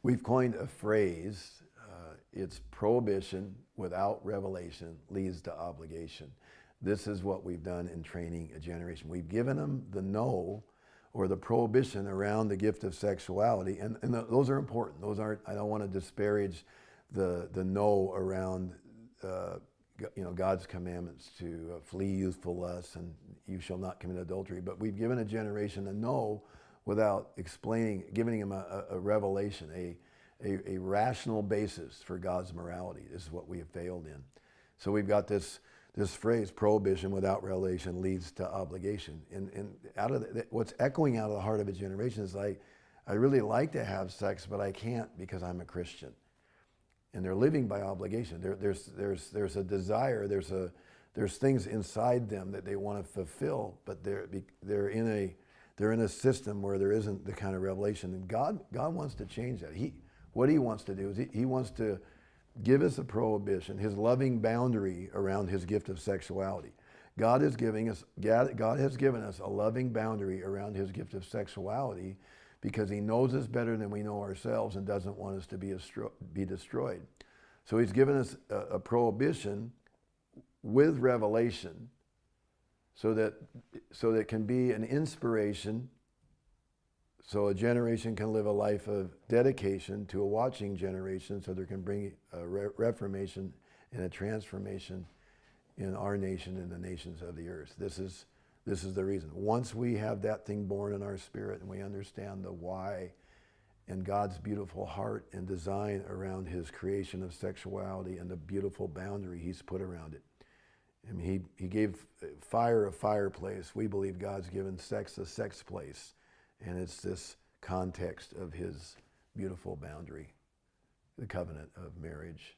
We've coined a phrase, it's prohibition without revelation leads to obligation. This is what we've done in training a generation. We've given them the no or the prohibition around the gift of sexuality, and those are important. Those aren't, I don't want to disparage the no around God's commandments to flee youthful lusts and you shall not commit adultery. But we've given a generation a no without explaining, giving them a revelation, a rational basis for God's morality. This is what we have failed in. So we've got this phrase, prohibition without revelation leads to obligation. And out of what's echoing out of the heart of a generation is like, I really like to have sex, but I can't because I'm a Christian. And they're living by obligation. There's a desire, there's things inside them that they want to fulfill, but they're in a system where there isn't the kind of revelation. And God wants to change that. What he wants to do is he wants to give us a prohibition, his loving boundary around his gift of sexuality. God has given us a loving boundary around his gift of sexuality because he knows us better than we know ourselves and doesn't want us to be destroyed. So he's given us a prohibition with revelation so that it can be an inspiration, so a generation can live a life of dedication to a watching generation, so there can bring a reformation and a transformation in our nation and the nations of the earth. This is the reason. Once we have that thing born in our spirit and we understand the why and God's beautiful heart and design around his creation of sexuality and the beautiful boundary he's put around it. I mean, he gave fire a fireplace. We believe God's given sex a sex place. And it's this context of his beautiful boundary, the covenant of marriage.